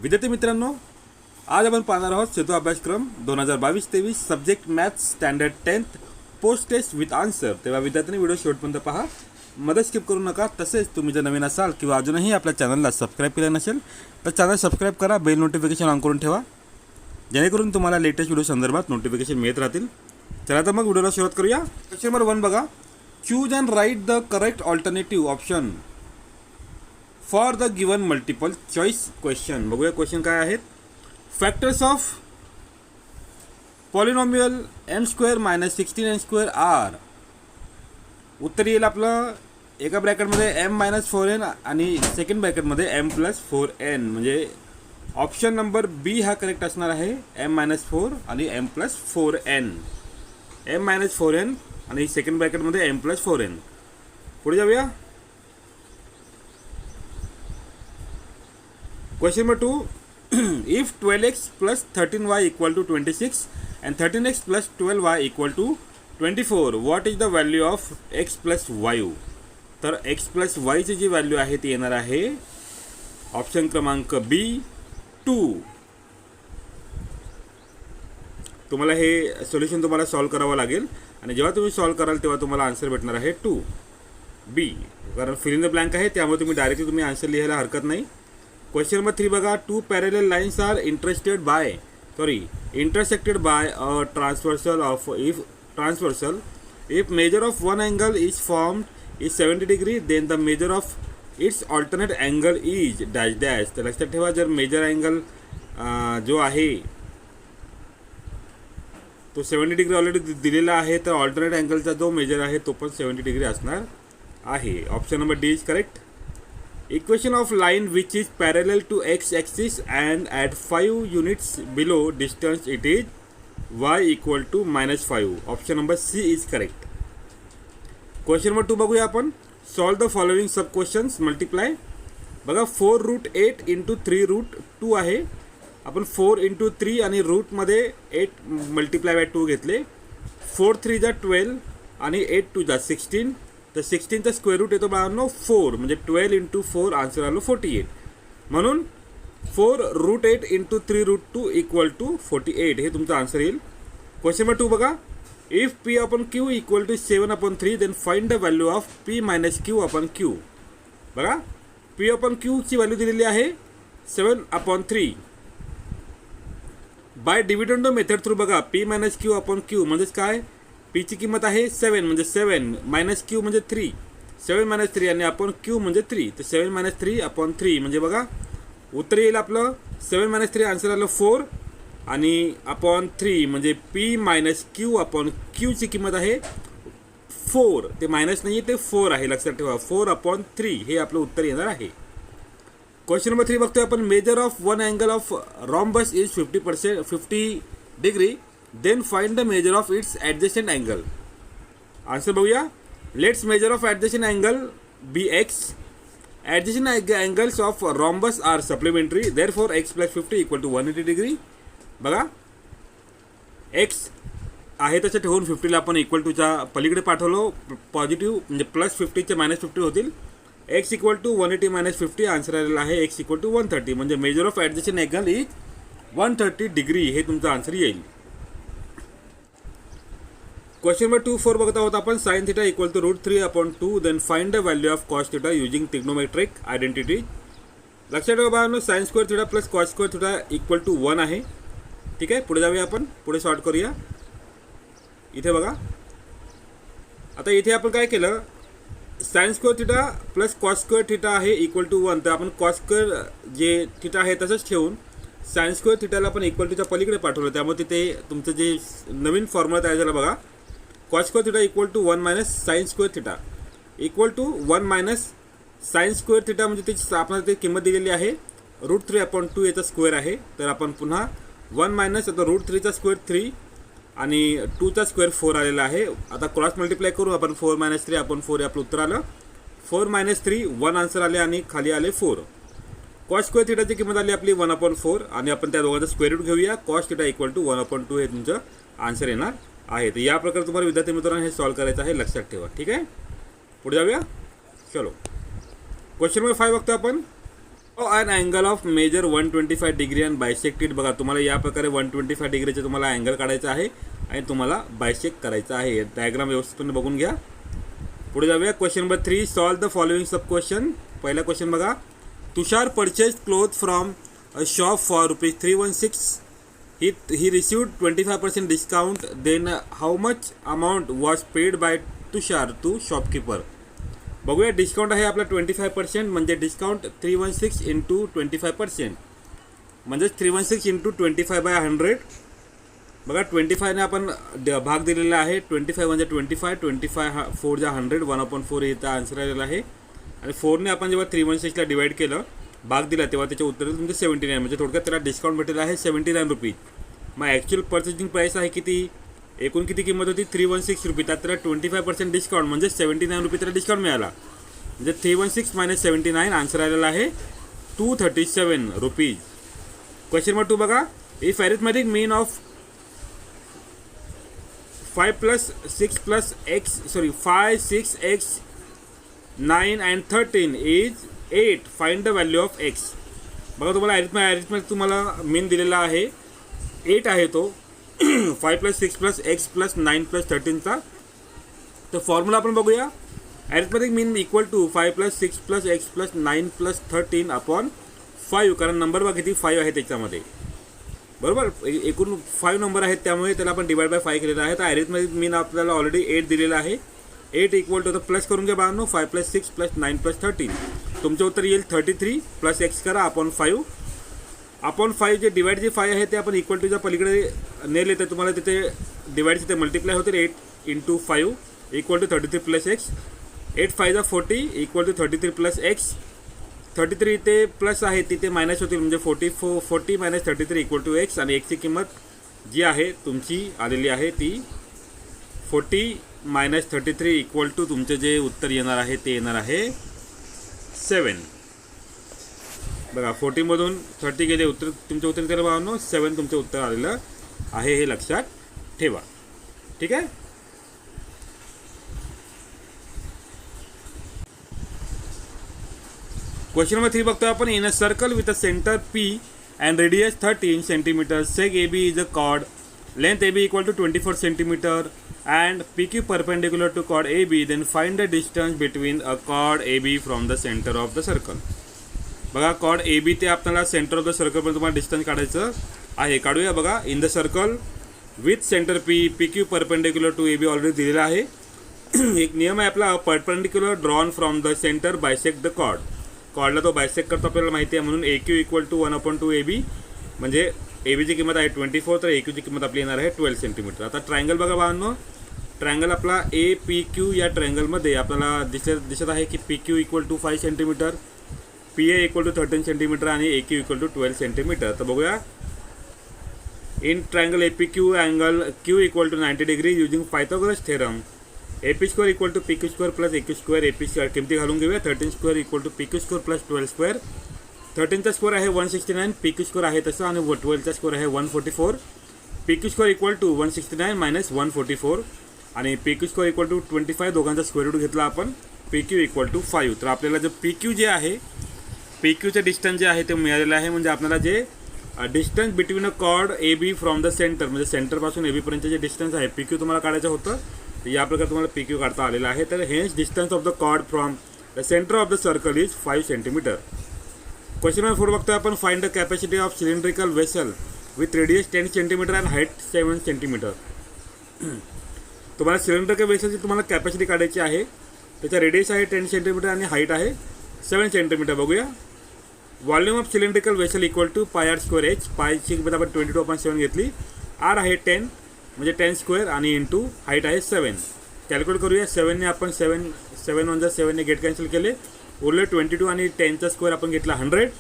विद्यार्थी मित्रांनो, आज आपण पाहणार आहोत सेतू अभ्यासक्रम 2022-23 subject maths standard 10th post test with answer. तेव्हा विद्यार्थ्यांनी व्हिडिओ शेवटपर्यंत पहा, मध्ये स्किप करू नका। तसेच तुम्ही जर नवीन असाल किंवा अजूनही आपल्या चॅनलला सबस्क्राईब केलं नसेल तर चॅनल सबस्क्राईब करा, बेल नोटिफिकेशन ऑन करून ठेवा, जेणेकरून तुम्हाला लेटेस्ट व्हिडिओ संदर्भात नोटिफिकेशन मिळत राहतील। चला तर मग व्हिडिओला सुरुवात करूया। क्वेश्चन नंबर 1 बघा, choose and write the correct alternative option for the given multiple choice question. बघूया क्वेश्चन काय आहेत। Factors of polynomial m² - 16n² are. उत्तर येईल आपलं एका ब्रॅकेटमध्ये m - 4n आणि सेकंड ब्रॅकेटमध्ये m + 4n, म्हणजे ऑप्शन नंबर बी हा करेक्ट असणार आहे। m - 4 आणि m + 4n, m - 4n आणि सेकंड ब्रॅकेटमध्ये m + 4n। पुढे जाऊया। Question number 2, if 12x plus 13y equal to 26 and 13x plus 12y equal to 24, what is the value of x plus y? तर x plus y ची जी value आहे ती येणार आहे option क्रमांक बी 2। तुम्हाला हे सोल्युशन तुम्हाला सॉल्व करावं लागेल आणि जेव्हा तुम्ही सॉल्व कराल तेव्हा तुम्हाला आन्सर भेटणार आहे 2B, कारण फिल इन द ब्लँक आहे, त्यामुळे तुम्ही डायरेक्टली तुम्ही आन्सर लिहायला हरकत नाही। क्वेश्चन नंबर 3 बघा, two parallel lines are intersected by a transversal if measure of one angle is formed is 70 degree, then the measure of its alternate angle is dash dash। तर लक्षात ठेवा, जर major angle जो आहे तो 70 degree already दिलेला आहे, तर ऑल्टरनेट अँगलचा जो मेजर आहे तो पण 70 डिग्री असणार आहे। Option number D is correct. Equation of line which is parallel to x-axis and at 5 units below distance it is y equal to -5। Option number C is correct। Question number 2 बघूया आपण। Solve the following sub questions, multiply। बघा 4√8 × 3√2 आहे, आपण 4 × 3 आणि रूटमध्ये 8 multiply by 2 घेतले। 4 3 जा 12 आणि 8 2 जा 16, तर 16चा स्क्वेअर रूट येतो बाळांनो 4, म्हणजे 12 × 4 आन्सर आलो 48, म्हणून 4√8 × 3√2 इक्वल टू 48 हे तुमचा आन्सर येईल। क्वेश्चन नंबर 2 बघा, if P/Q equal to 7/3 then find the value of P - Q/Q। बघा P/Q ची व्हॅल्यू दिलेली आहे 7/3 बाय डिव्हिडंड मेथड थ्रू। बघा P - Q/Q म्हणजेच काय, P ची किंमत आहे 7 म्हणजे 7 - Q म्हणजे 3, 7 - 3 आणि अपॉन Q म्हणजे 3, तर 7 - 3/3 म्हणजे बघा उत्तर येईल आपलं 7 - 3 आन्सर आलं 4 आणि अपॉन 3 म्हणजे P - Q/Q ची किंमत आहे 4, ते मायनस नाही ते 4 आहे, लक्षात ठेवा 4/3 हे आपलं उत्तर येणार आहे। क्वेश्चन नंबर 3 बघतोय आपण। Measure of one angle of rhombus is 50 degree, then find the measure of its adjacent angle. Answer बघूया। Let's measure of adjacent angle BX, adjacent angles of rhombus are supplementary, therefore x + 50 equal to 180 degree. बघा x आहे तसं ठेवून 50ला आपण equal टूच्या पलीकडे पाठवलो, positive म्हणजे +50 चे -50 होतील। x इक्वल टू 180 - 50 आन्सर आलेला आहे x इक्वल टू 130, म्हणजे major of adjacent angle is 130 degree हे तुमचा आन्सर येईल। क्वेश्चन नंबर 2 4 बघत आहोत आपण। sin θ equal to √3/2 then find the value of cos θ using trigonometric identity. लक्षात ठेवा बाळांनो, sin² θ + cos² θ इक्वल टू 1 आहे, ठीक आहे। पुढे जाऊया आपण, पुढे सॉर्ट करूया। इथे बघा, आता इथे आपण काय केलं, sin² θ + cos² θ आहे इक्वल टू 1, तर आपण cos² जे θ आहे तसंच ठेवून sin² θ ला आपण इक्वल टूच्या पलीकडे पाठवलं, त्यामुळे तिथे तुमचं जे नवीन फॉर्म्युला तयार झाला बघा, cos² θ equal to 1 - sin² θ equal to 1 - sin² θ, म्हणजे त्याची आपल्याला ते किंमत दिलेली आहे √3/2 याचा स्क्वेअर आहे, तर आपण पुन्हा 1 - आता √3चा स्क्वेअर 3 आणि 2चा स्क्वेअर 4 आलेला आहे। आता क्रॉस मल्टिप्लाय करू आपण, 4 - 3/4 हे आपलं उत्तर आलं 4 - 3 1 आन्सर आले आणि खाली आले 4। cos² θ ची किंमत आली आपली 1/4 आणि आपण त्या दोघांचा स्क्वेअर रूट घेऊया, cos θ इक्वल टू 1/2 हे तुमचं आन्सर येणार आहे। तर या प्रकारे तुम्हाला विद्यार्थी मित्रांनो हे सॉल्व करायचं आहे, लक्षात ठेवा, ठीक आहे। पुढे जाऊया, चलो। क्वेश्चन नंबर 5 बघतो आपण। An angle of measure 125 degree and bisected. बघा तुम्हाला या प्रकारे 125 डिग्रीचे तुम्हाला अँगल काढायचा आहे आणि तुम्हाला बायसेक्ट करायचा आहे. डायग्राम व्यवस्थितपणे बघून घ्या. पुढे जाऊया. Question number 3, solve the following sub question. पहिला क्वेश्चन बघा. Tushar purchase cloth from a shop for ₹316. he received 25% discount. Then how much amount was paid by Tushar to shopkeeper. बघूया. डिस्काउंट आहे आपला 25%, म्हणजे डिस्काउंट 316 इंटू 25%, म्हणजेच 316 इंटू 25/100. बघा 25ने आपण भाग दिलेला आहे. 25 म्हणजे 25, 25 4 जा 100, 1/4 इथं आन्सर आलेला आहे. आणि 4ने आपण जेव्हा 316ला डिवाइड केलं, भाग दिला, तेव्हा त्याचे उत्तर तुमचे 79, म्हणजे थोडक्यात त्याला डिस्काउंट भेटलेला आहे ₹79. मग ॲक्च्युअल पर्चेसिंग प्राईस आहे किती, एकूण किती किंमत होती ₹316. त्यात त्याला 25% डिस्काउंट म्हणजे ₹79 त्याला डिस्काउंट मिळाला. म्हणजे 316 - 79 आन्सर आलेला आहे ₹237. क्वेश्चन नंबर 2 बघा. If arithmetic mean of 5, 6x, 9 and 13 is 8. Find the value of x. बघा तुम्हाला अरिथमेटिक तुम्हाला मीन दिलेला आहे 8 आहे तो. 5 + 6 + x + 9 + 13चा. तर फॉर्म्युला आपण बघूया. Arithmetic mean equal to 5 + 6 + x + 9 + 13 upon 5. कारण नंबर बघा किती 5 आहे त्याच्यामध्ये, बरोबर. एकूण 5 नंबर आहेत, त्यामुळे त्याला आपण डिवाइड बाय 5 केलेला आहे. तर अरिथमेटिक मीन आपल्याला ऑलरेडी 8 दिलेला आहे. 8 इक्वल टू, तर प्लस करून घ्या बाळांनो. 5 + 6 + 9 + 13. तुमचं उत्तर येईल 33 + x करा अपॉन 5. अपॉन 5 जे डिवाइड जे 5 आहे ते आपण इक्वल टूच्या पलीकडे नेले, तर तुम्हाला तिथे डिवाइडचे ते मल्टिप्लाय होतील. 8 × 5 equal to 33 + x. 8 × 5 = 40 equal to 33 + x. 33 इथे प्लस आहे, तिथे मायनस होतील, म्हणजे 40 - 33 इक्वल टू x. आणि एक्सची किंमत जी आहे तुमची आलेली आहे ती 40 - 33 इक्वल टू तुमचे जे उत्तर येणार आहे ते येणार आहे 7. बघा 40मधून 30 गेले, उत्तर तुमचं उत्तर केलं बाबांनो 7 तुमचं उत्तर आलेलं आहे, हे लक्षात ठेवा. ठीक आहे. क्वेश्चन नंबर 3 बघतोय आपण. In a circle with a centre P and radius 13 cm, seg AB is a chord, length AB equal to 24 cm and PQ perpendicular to chord AB, then find the distance between a chord AB from the center of the circle. बघा chord AB ते आपल्याला centre of the circle पण तुम्हाला distance काढायचं आहे. काढूया. बघा in the circle with centre P, PQ perpendicular to AB already दिलेला आहे. एक नियम आहे आपला, perpendicular drawn from the centre bisect the chord. कॉर्डला तो बायसेक्ट करतो आपल्याला माहिती आहे, म्हणून AQ इक्वल टू 1/2 AB, म्हणजे ABची किंमत आहे 24, तर AQची किंमत आपली येणार आहे 12 सेंटीमीटर. आता ट्रायंगल बघा बाळांनो. ट्रायंगल आपला APQ या ट्रायंगलमध्ये आपल्याला दिसत आहे की PQ equal to 5 centimetre, PA equal to 13 centimetre आणि AQ इक्वल टू 12 सेंटीमीटर. तर बघूया. In triangle APQ angle Q equal to 90 degree using Pythagoras theorem. AP² equal to PQ² + AQ². AP किमती घालून घेऊया. 13² इक्वल टू PQ² + 12². 13चा स्क्वेअर आहे 169, PQ² आहे तसं, आणि 12चा स्क्वेअर आहे 144. PQ² इक्वल टू 169 - 144 आणि PQ² इक्वल टू 25. दोघांचा स्क्वेअर रूट घेतला आपण. PQ equal to 5. तर आपल्याला जे PQ जे आहे, PQचं डिस्टन्स जे आहे ते मिळालेलं आहे. म्हणजे आपल्याला जे distance between a cord AB from the centre, म्हणजे सेंटरपासून AB पर्यंत जे डिस्टन्स आहे PQ तुम्हाला काढायचं होतं. तर या प्रकारे तुम्हाला PQ काढता आलेला आहे. तर hence distance of the chord from the centre of the circle is 5 centimetre. Question number 4 बघतोय आपण. Find the capacity of cylindrical vessel with radius 10 centimetre and height 7 centimetre. तुम्हाला सिलेंड्रिकल वेसलची तुम्हाला कॅपॅसिटी काढायची आहे. त्याचा रेडियस आहे 10 सेंटीमीटर आणि हाईट आहे 7 सेंटीमीटर. बघूया. Volume of cylindrical vessel equal to πr²h. पायची किंमत आपण 22/7 घेतली. R आहे 10, म्हणजे 10² आणि इंटू हाईट आहे 7. कॅल्क्युलेट करूया. 7ने आपण 7 × 7ने गेट कॅन्सल केले. उरले 22 आणि 10चा स्क्वेअर आपण घेतला 100.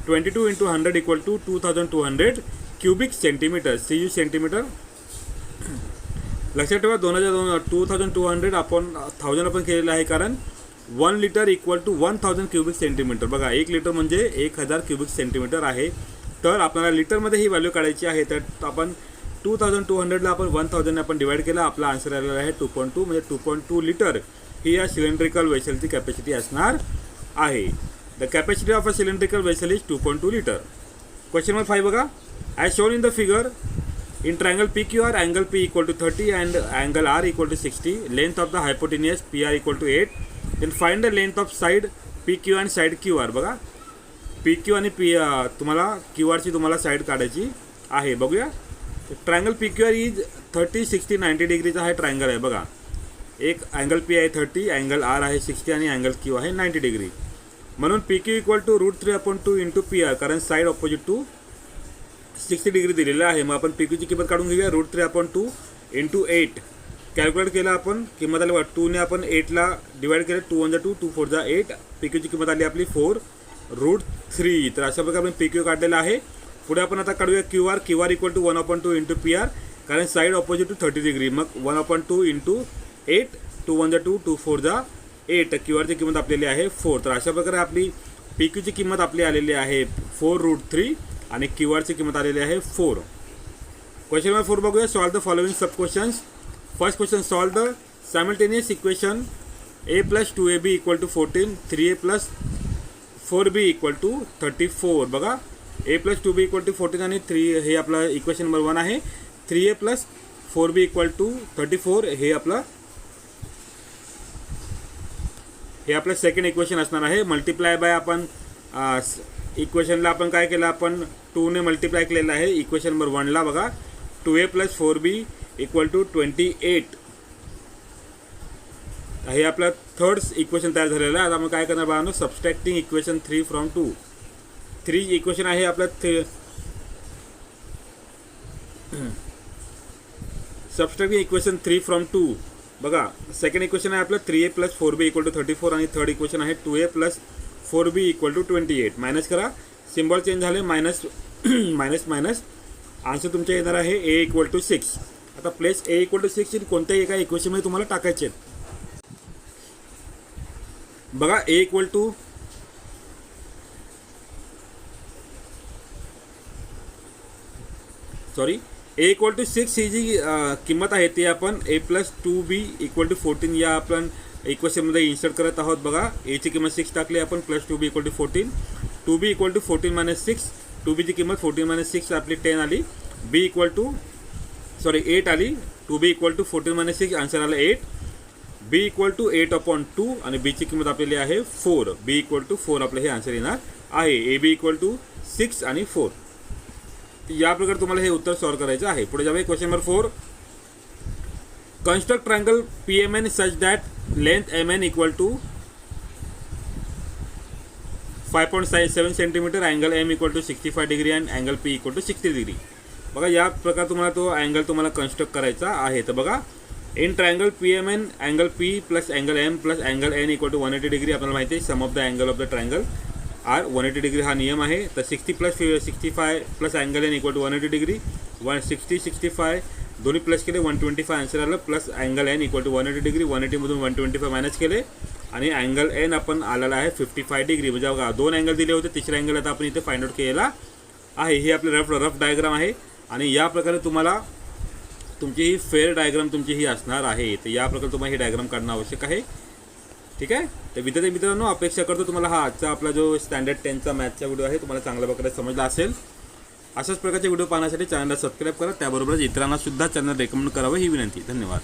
22 × 100 equal to 2200 cubic centimetre. CU centimetre. लक्षात ठेवा 2200 आपण 1000 आपण केलेलं आहे, कारण 1 litre equal to 1000 cubic centimetre. बघा 1 लिटर म्हणजे 1000 क्युबिक सेंटीमीटर आहे. तर आपल्याला लिटरमध्ये ही व्हॅल्यू काढायची आहे. तर आपण 2200ला आपण 1000ने आपण डिवाइड केला. आपला आन्सर आलेला आहे 2.2, म्हणजे 2.2 लिटर ही या सिलेंड्रिकल वेसलची कॅपॅसिटी असणार आहे. The capacity of a cylindrical vessel is 2.2 litre. Question number 5 बघा. As shown in the figure, in triangle PQR, angle P equal to 30 and angle R equal to 60, length of the hypotenuse PR equal to 8, then find the length of side PQ and side QR. बघा PQ आणि तुम्हाला QR ची तुम्हाला side काढायची आहे. बघूया. Triangle PQR is 30, 60, 90 डिग्रीचा हा ट्रायंगल आहे. बघा एक अँगल P आहे 30, अँगल R आहे 60 आणि अँगल Q आहे 90 डिग्री. म्हणून PQ equal to √3/2 into PR, कारण साईड ऑपोजिट टू 60 डिग्री दिलेलं आहे. मग आपण PQ ची किंमत काढून घेऊया. √3/2 इंटू 8 कॅल्क्युलेट केला आपण. किंमत आली 2 ने आपण 8ला डिवाइड केलं. 2 × 2 2 4 8. PQ ची किंमत आली आपली 4√3. तर अशा प्रकारे आपण PQ काढलेला आहे. पुढे आपण आता काढूया QR. QR equal to 1/2 into PR, कारण साईड ऑपोजिट टू 30 डिग्री. मग 1/2 इंटू 8, 2 × 2 2 4 8. QR ची किंमत आपल्याली आहे 4. तर अशा प्रकारे आपली PQ ची किंमत आपली आलेली आहे 4√3 आणि QR ची किंमत आलेली आहे 4. क्वेश्चन नंबर 4 बघूया. Solve the following sub questions. First question, solve the simultaneous equation a + 2ab equal to 14, 3a + 4b equal to 34. बघा a + 2b इक्वल टू 14 आणि 3 हे आपलं इक्वेशन नंबर 1 आहे. 3a + 4b इक्वल टू 34 हे आपलं second equation असणार आहे. Multiply by आपण इक्वेशनला आपण काय केलं, आपण 2 ने मल्टिप्लाय केलेलं आहे इक्वेशन नंबर 1ला. बघा 2a + 4b इक्वल टू 28 हे आपलं थर्ड इक्वेशन तयार झालेलं आहे. आता आपण काय करणार बघा, सबस्ट्रॅक्टिंग इक्वेशन 3 फ्रॉम 2. 3 इक्वेशन आहे आपलं सबस्ट्रॅक्टिंग इक्वेशन 3 फ्रॉम 2. बघा सेकंड इक्वेशन आहे आपलं 3a + 4b इक्वल टू 34 आणि थर्ड इक्वेशन आहे 2a + 4b equal to 28. Minus करा, सिम्बॉल चेंज झाले, मायनस मायनस मायनस. आन्सर तुमच्या येणार आहे a इक्वल टू 6. आता प्लेस a इक्वल टू 6 कोणत्याही एका इक्वेशनमध्ये तुम्हाला टाकायचे आहेत. बघा a equal to a equal to 6 ही जी किंमत आहे ती आपण a + 2b इक्वल टू 14 या आपण इक्वेशनमध्ये इन्सर्ट करत आहोत. बघा a ची किंमत 6 टाकली आपण, + 2b equal to 14, 2b equal to 14 - 6, 2b ची किंमत 14 - 6 आपली 10 आली. b इक्वल टू 8 आली. 2b इक्वल टू 14 - 6 आन्सर आला 8. b इक्वल टू 8/2 आणि b ची किंमत आपल्याला आहे 4. b इक्वल टू 4 आपलं हे आन्सर येणार आहे. ab इक्वल टू 6 आणि 4. या प्रकारे तुम्हाला हे उत्तर सॉल्व करायचं आहे. पुढे जाऊया. Question number 4. Construct triangle PMN such that length MN equal to 5.7 centimetre, angle M equal to 65 degree and angle P equal to 60 degree. बघा या प्रकारे तुम्हाला तो अँगल तुम्हाला कन्स्ट्रक्ट करायचा आहे. तर बघा in triangle PMN angle P + angle M + angle N equal to 180 degree. आपल्याला माहिती आहे sum of the angle of the triangle are 180 degree हा नियम आहे. तर 60 + 65 + angle N equal to 180 degree. 160 65 दोन्ही प्लस केले 125 आन्सर आलं. Plus angle N equal to 180 degree. 180 मधून 125 मायनस केले आणि अँगल N आपण आलेला आहे 55 डिग्री. म्हणजे बघा 2 अँगल दिले होते, तिसरा अँगल आता आपण इथे फाइंड आउट केलेला आहे. ही आपली रफ डायग्राम आहे आणि या प्रकारे तुम्हाला तुमची ही फेअर डायग्राम तुमची ही असणार आहे. तर या प्रकारे तुम्हाला ही डायग्राम काढणं आवश्यक आहे. ठीक आहे. तर विद्यार्थी मित्रांनो, अपेक्षा करतो तुम्हाला हा आजचा आपला जो स्टँडर्ड 10चा मॅथचा व्हिडिओ आहे तुम्हाला चांगल्या प्रकारे समजला असेल. अशाच प्रकारचे व्हिडिओ पाहण्यासाठी चॅनलला सबस्क्राईब करा. त्याबरोबरच इतरांना सुद्धा चॅनल रेकमेंड करावं ही विनंती. धन्यवाद.